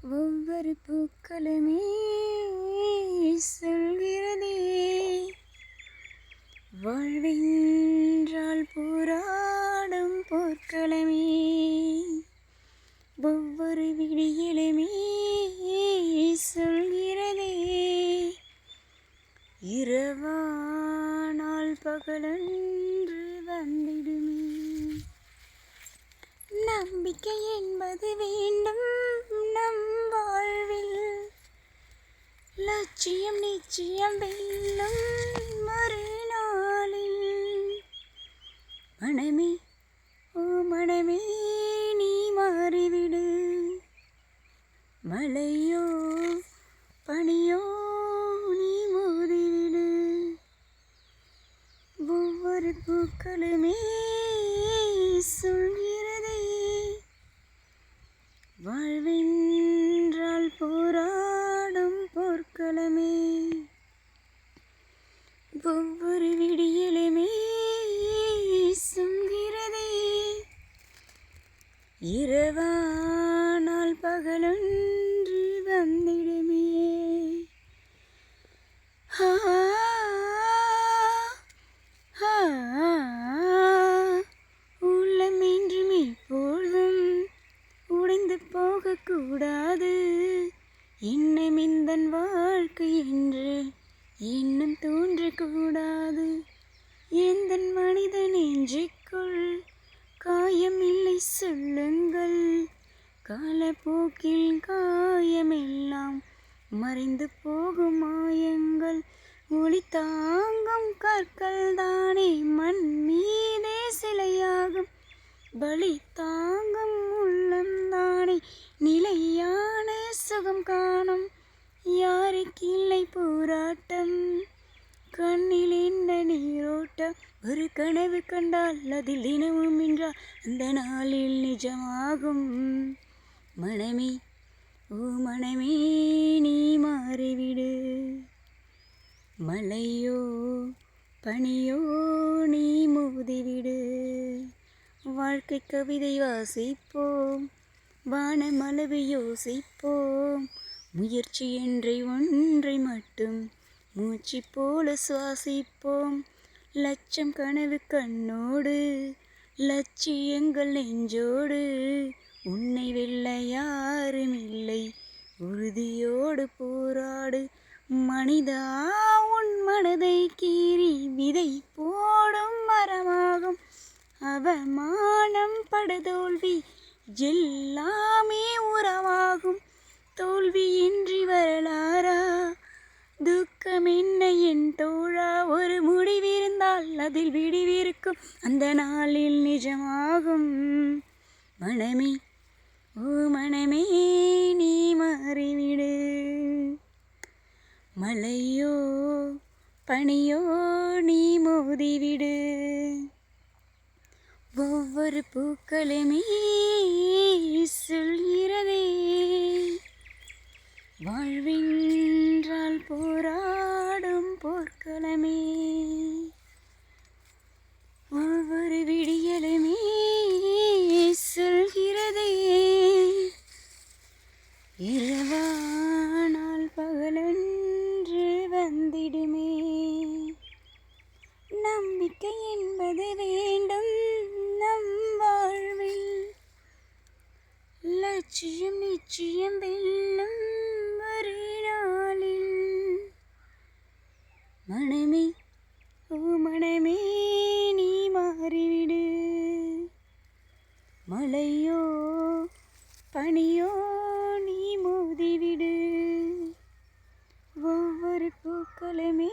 ஒவ்வொரு பூக்களுமே சொல்கிறதே வாழ்வென்றால் போராடும் போர்க்களமே. ஒவ்வொரு விடியலுமே சொல்கிறதே இரவானால் பகலன்று வந்திடுமே. நம்பிக்கை என்பது வேண்டும் நம் வாழ்வில், லட்சியம் நிச்சயம் வெல்லும் மறுநாளில். மனமே ஓ மனமே நீ மாறிவிடு, மழையோ பனியோ நீ மோதிவிடு. ஒவ்வொரு பூக்களுமே சொல்கிறதே வாழ்வென்றால் போராடும் போர்க்களமே. ஒவ்வொரு விடியலுமே சொல்கிறதே இரவானால் பகலொன்று வந்திடுமே. உள்ளம் என்றும் எப்பொழுதும் உடைந்து போகக்கூடாது. இன்னும் இந்த வாழ்க்கை என்று இன்னும் தோன்றக்கூடாது. எந்த மனித நெஞ்சுக்குள் காயம் இல்லை சொல்லுங்கள், காலப்போக்கில் காயமெல்லாம் மறைந்து போகும் மாயங்கள். ஒளி தாங்கும் கற்கள் தானே மண் மீதே சிலையாகும், பலி தாங்கும் உள்ளம் தானே நிலையான சுகம் காணும். யாருக்கில்லை போராட்டம், கண்ணில் என்ன நீரோட்டம். ஒரு கனவு கண்டால் அதில் தினமும் நின்றால் அந்த நாளில் நிஜமாகும். மனமே ஓ மனமே நீ மாறிவிடு, மழையோ பனியோ நீ மோதிவிடு. வாழ்க்கை கவிதை வாசிப்போம், வானமளவு யோசிப்போம். முயற்சி என்ற ஒன்றை மட்டும் மூச்சு போல சுவாசிப்போம். லட்சம் கனவு கண்ணோடு, லட்சியங்கள் நெஞ்சோடு. உன்னை வெல்ல யாரும் இல்லை, உறுதியோடு போராடு. மனிதா உன் மனதை கீறி விதை போடும் மரமாகும். அவமானம் படுதோல்வி எல்லாமே உறவாகும். தோல்வியின்றி வரலாறா, துக்கம் என்ன என் தோழா. ஒரு முடிவிருந்தால் அதில் விடிவிருக்கும், அந்த நாளில் நிஜமாகும். மனமே ஓ மனமே நீ மாறிவிடு, மழையோ பனியோ நீ மோதிவிடு. ஒவ்வொரு பூக்களுமே சொல்கிறதே வாழ்வென்றால் போராடும் போர்க்களமே. ஒவ்வொரு விடியலுமே சொல்கிறதே இரவானால் பகலொன்று வந்திடுமே. நம்பிக்கை என்பது வேண்டும் நம் வாழ்வில், லட்சியம் நிச்சயம் வெல்லும் மறுநாளில். மனமே ஓ மனமே நீ மாறிவிடு, மழையோ பனியோ நீ மோதிவிடு. ஒவ்வொரு பூக்களுமே